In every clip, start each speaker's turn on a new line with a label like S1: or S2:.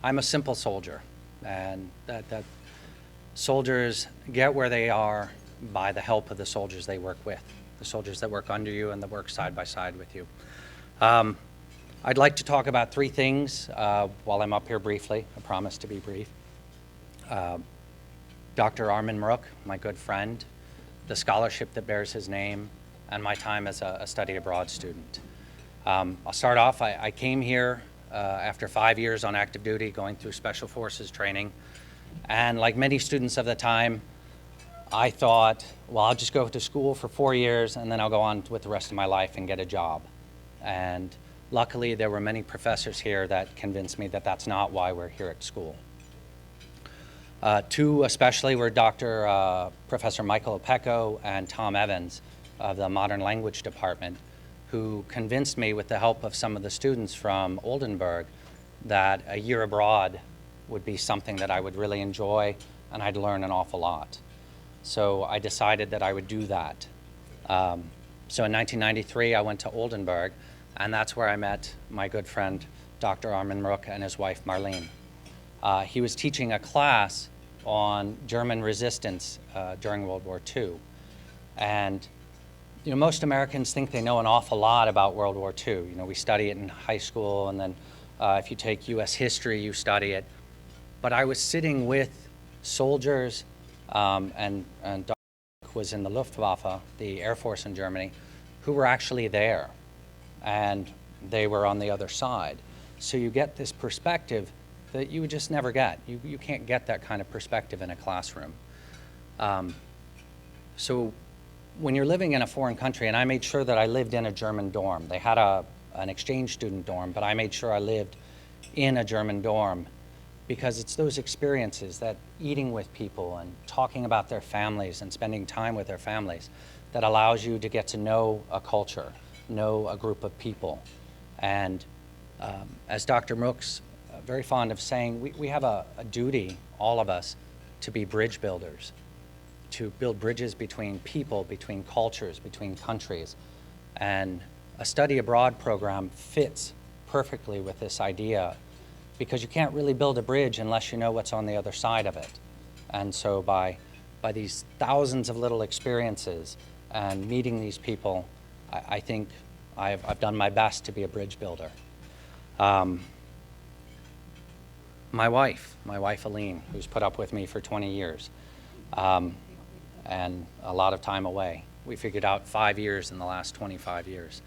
S1: I'm a simple soldier, and that soldiers get where they are by the help of the soldiers they work with, the soldiers that work under you and that work side by side with you. I'd like to talk about three things while I'm up here briefly. I promise to be brief. Dr. Armin Mrook, my good friend, the scholarship that bears his name, and my time as a study abroad student. I'll start off, I came here after 5 years on active duty, going through Special Forces training, and like many students of the time, I thought, well, I'll just go to school for 4 years and then I'll go on with the rest of my life and get a job. And luckily, there were many professors here that convinced me that that's not why we're here at school. Two especially were Professor Michael Opecco and Tom Evans of the Modern Language Department, who convinced me with the help of some of the students from Oldenburg that a year abroad would be something that I would really enjoy and I'd learn an awful lot. So I decided that I would do that. So in 1993, I went to Oldenburg, and that's where I met my good friend, Dr. Armin Mrook, and his wife, Marlene. He was teaching a class on German resistance during World War II. And you know, most Americans think they know an awful lot about World War II. You know, we study it in high school, and then if you take US history, you study it. But I was sitting with soldiers, and Dr. was in the Luftwaffe, the Air Force in Germany, who were actually there, and they were on the other side. So you get this perspective that you would just never get. You can't get that kind of perspective in a classroom. So when you're living in a foreign country, and I made sure that I lived in a German dorm. They had an exchange student dorm, but I made sure I lived in a German dorm, because it's those experiences, that eating with people and talking about their families and spending time with their families, that allows you to get to know a culture, know a group of people. And as Dr. Mrook's very fond of saying, we have a duty, all of us, to be bridge builders, to build bridges between people, between cultures, between countries. And a study abroad program fits perfectly with this idea, because you can't really build a bridge unless you know what's on the other side of it. And so by these thousands of little experiences and meeting these people, I think I've done my best to be a bridge builder. My wife Aline, who's put up with me for 20 years, and a lot of time away. We figured out 5 years in the last 25 years.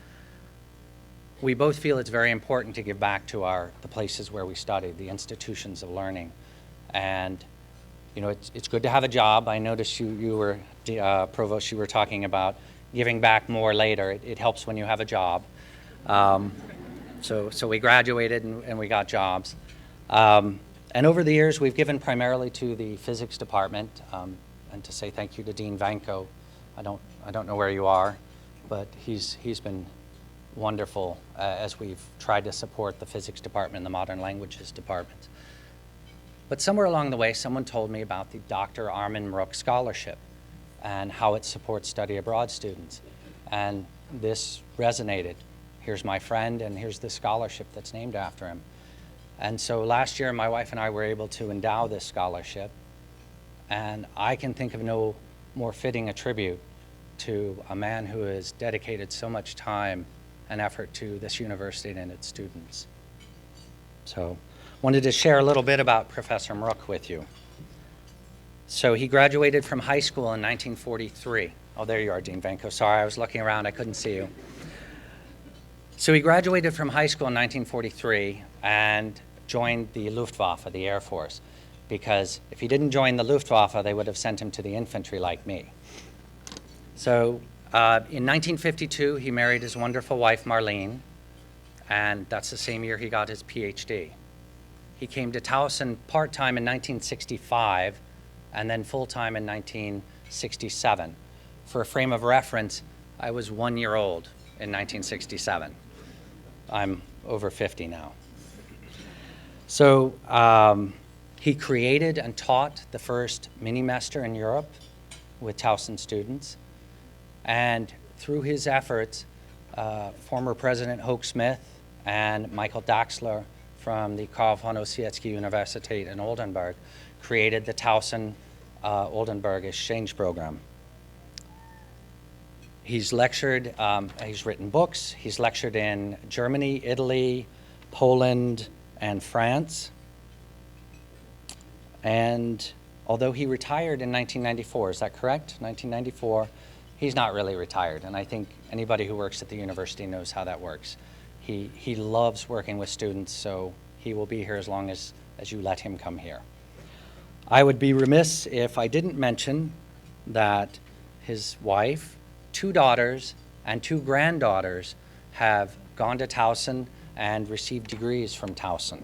S1: We both feel it's very important to give back to the places where we studied, the institutions of learning. And you know, it's good to have a job. I noticed you were, Provost, you were talking about giving back more later. It helps when you have a job. So we graduated and we got jobs. And over the years, we've given primarily to the physics department, and to say thank you to Dean Vanko. I don't know where you are, but he's been wonderful as we've tried to support the physics department and the modern languages department. But somewhere along the way, someone told me about the Dr. Armin Mrook Scholarship and how it supports study abroad students. And this resonated. Here's my friend, and here's the scholarship that's named after him. And so last year, my wife and I were able to endow this scholarship, and I can think of no more fitting a tribute to a man who has dedicated so much time and effort to this university and its students. So wanted to share a little bit about Professor Mrook with you. So he graduated from high school in 1943. Oh, there you are, Dean Vanko. Sorry, I was looking around, I couldn't see you. So he graduated from high school in 1943 and joined the Luftwaffe, the Air Force, because if he didn't join the Luftwaffe, they would have sent him to the infantry like me. So in 1952, he married his wonderful wife, Marlene, and that's the same year he got his PhD. He came to Towson part-time in 1965, and then full-time in 1967. For a frame of reference, I was 1 year old in 1967. I'm over 50 now. So he created and taught the first mini-mester in Europe with Towson students. And through his efforts, former President Hoke Smith and Michael Daxler from the Karl von Ossietzky Universität in Oldenburg created the Towson-Oldenburg exchange program. He's lectured, he's written books, he's lectured in Germany, Italy, Poland, and France. And although he retired in 1994, is that correct? 1994, he's not really retired, and I think anybody who works at the university knows how that works. He loves working with students, so he will be here as long as you let him come here. I would be remiss if I didn't mention that his wife, 2 daughters, and 2 granddaughters have gone to Towson and received degrees from Towson.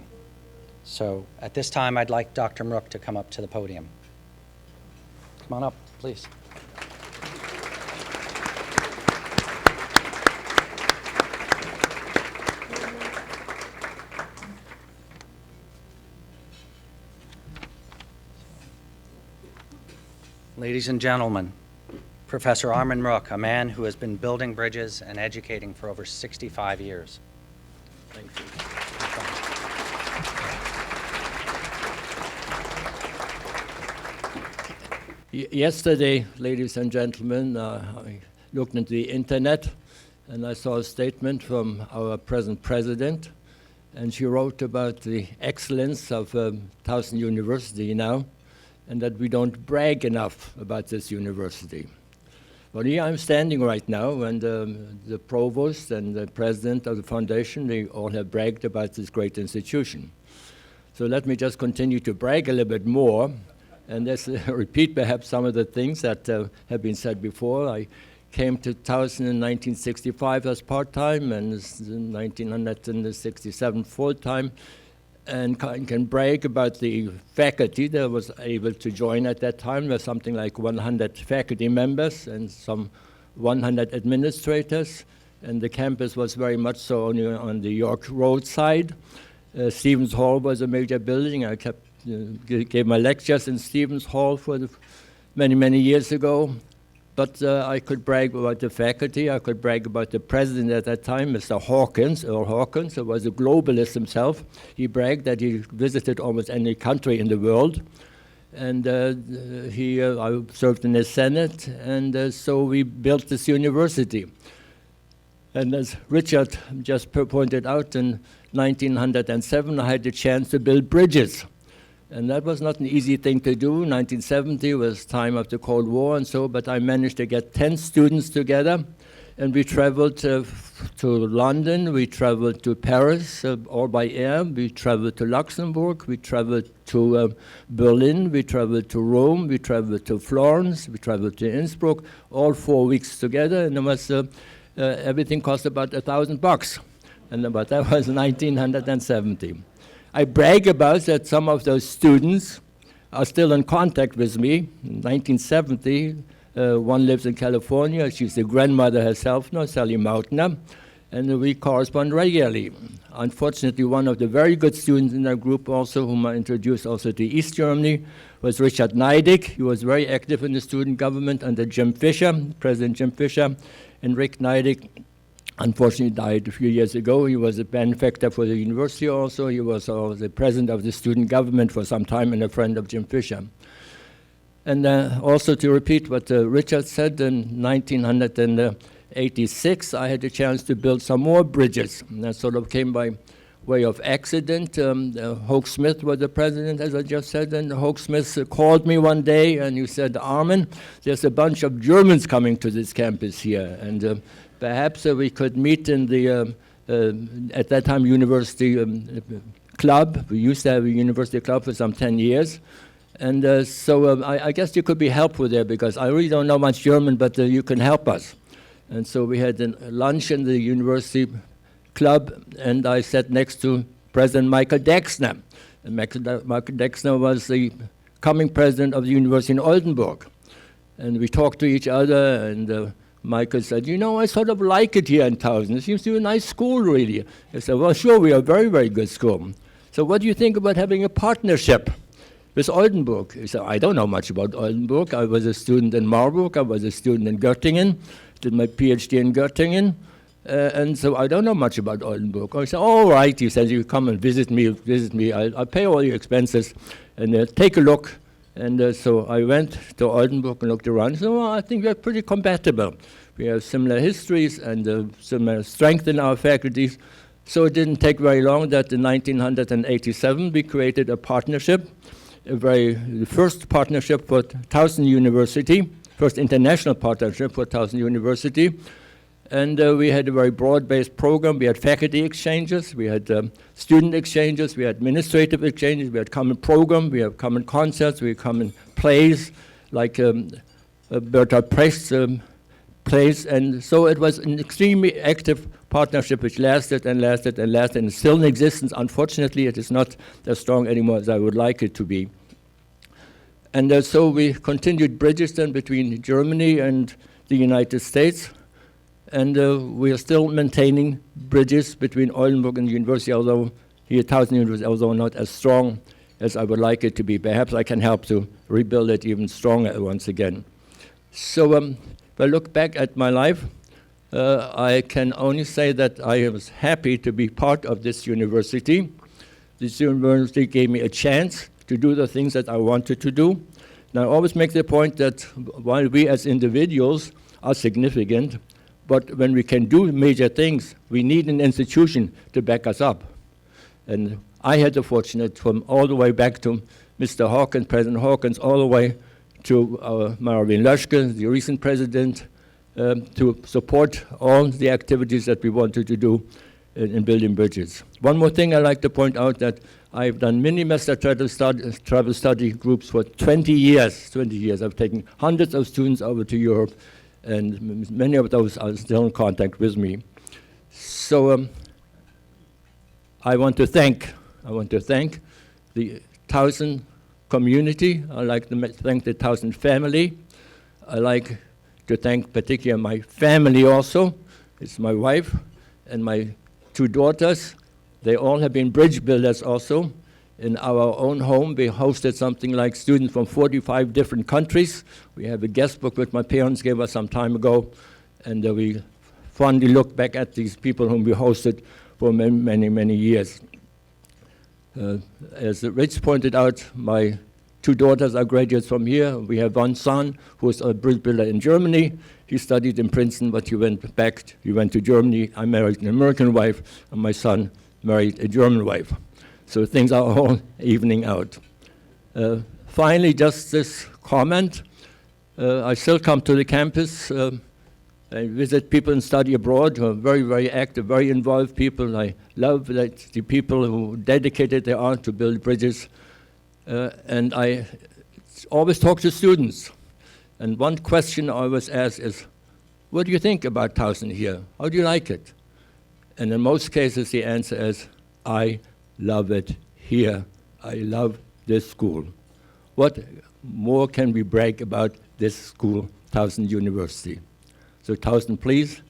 S1: So at this time, I'd like Dr. Mrook to come up to the podium. Come on up, please. Ladies and gentlemen, Professor Armin Mrook, a man who has been building bridges and educating for over 65 years. Thank
S2: you. Yesterday, ladies and gentlemen, I looked into the internet and I saw a statement from our present president, and she wrote about the excellence of Towson University now, and that we don't brag enough about this university. Well, here I'm standing right now, and the provost and the president of the foundation, they all have bragged about this great institution. So let me just continue to brag a little bit more, and let's repeat perhaps some of the things that have been said before. I came to Towson in 1965 as part-time, and in 1967 full-time, and can brag about the faculty that was able to join at that time. There was something like 100 faculty members and some 100 administrators, and the campus was very much so on the York Road side. Stevens Hall was a major building. I gave my lectures in Stevens Hall for many, many years ago. But I could brag about the faculty. I could brag about the president at that time, Mr. Hawkins, Earl Hawkins, who was a globalist himself. He bragged that he visited almost any country in the world. And I served in the Senate, and so we built this university. And as Richard just pointed out, in 1907, I had the chance to build bridges. And that was not an easy thing to do. 1970 was time of the Cold War and so, but I managed to get 10 students together, and we traveled to London, we traveled to Paris, all by air, we traveled to Luxembourg, we traveled to Berlin, we traveled to Rome, we traveled to Florence, we traveled to Innsbruck, all 4 weeks together, and it was, everything cost about $1,000. But that was 1970. I brag about that some of those students are still in contact with me. In 1970, one lives in California. She's the grandmother herself now, Sally Mautner, and we correspond regularly. Unfortunately, one of the very good students in our group also, whom I introduced also to East Germany, was Richard Neidig. He was very active in the student government under Jim Fisher, President Jim Fisher, and Rick Neidig unfortunately died a few years ago. He was a benefactor for the university also. He was the president of the student government for some time and a friend of Jim Fisher. And also to repeat what Richard said, in 1986, I had a chance to build some more bridges. And that sort of came by way of accident. Hoke Smith was the president, as I just said, and Hoke Smith called me one day and he said, "Armin, there's a bunch of Germans coming to this campus here, and perhaps we could meet in the, at that time, university club. We used to have a university club for some 10 years. And so I guess you could be helpful there, because I really don't know much German, but you can help us." And so we had a lunch in the university club, and I sat next to President Michael Dexner. And Michael Dexner was the coming president of the university in Oldenburg. And we talked to each other, and Michael said, "You know, I sort of like it here in Towson. It seems to be a nice school, really." I said, "Well, sure, we are a very, very good school. So what do you think about having a partnership with Oldenburg?" He said, "I don't know much about Oldenburg. I was a student in Marburg. I was a student in Göttingen, did my PhD in Göttingen. And so I don't know much about Oldenburg. I said, all right, he said, you come and visit me, I'll pay all your expenses, and take a look. And so I went to Oldenburg and looked around. So well, I think we're pretty compatible. We have similar histories and similar strength in our faculties. So it didn't take very long that in 1987 we created a partnership, the first partnership for Towson University, first international partnership for Towson University. And we had a very broad-based program. We had faculty exchanges, we had student exchanges, we had administrative exchanges, we had common program, we had common concerts, we had common plays, like Bertolt Brecht's plays. And so it was an extremely active partnership which lasted and lasted and lasted, and still in existence. Unfortunately, it is not as strong anymore as I would like it to be. And so we continued bridges then between Germany and the United States. And we are still maintaining bridges between Oldenburg and the university, although here at Towson University, although not as strong as I would like it to be. Perhaps I can help to rebuild it even stronger once again. So if I look back at my life, I can only say that I was happy to be part of this university. This university gave me a chance to do the things that I wanted to do. And I always make the point that while we as individuals are significant, but when we can do major things, we need an institution to back us up. And I had the fortunate from all the way back to Mr. Hawkins, President Hawkins, all the way to Marvin Löschke, the recent president, to support all the activities that we wanted to do in building bridges. One more thing I'd like to point out, that I've done mini-master travel study groups for 20 years. 20 years. I've taken hundreds of students over to Europe, and many of those are still in contact with me. So I want to thank the Towson community. I like to thank the Towson family. I like to thank particularly my family also. It's my wife and my 2 daughters. They all have been bridge builders also. In our own home, we hosted something like students from 45 different countries. We have a guest book which my parents gave us some time ago, and we fondly look back at these people whom we hosted for many, many, many years. As Rich pointed out, my 2 daughters are graduates from here. We have one son who is a bridge builder in Germany. He studied in Princeton, but he went to Germany. I married an American wife, and my son married a German wife. So things are all evening out. Finally, just this comment. I still come to the campus. I visit people and study abroad who are very, very active, very involved people. I love that the people who dedicated their art to build bridges. And I always talk to students. And one question I always ask is, what do you think about Towson here? How do you like it? And in most cases, the answer is, I love it here. I love this school. What more can we brag about this school, Towson University? So Towson, please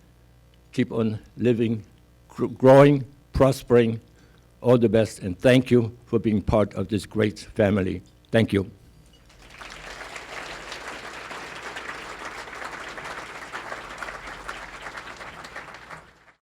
S2: keep on living, growing, prospering. All the best, and thank you for being part of this great family. Thank you.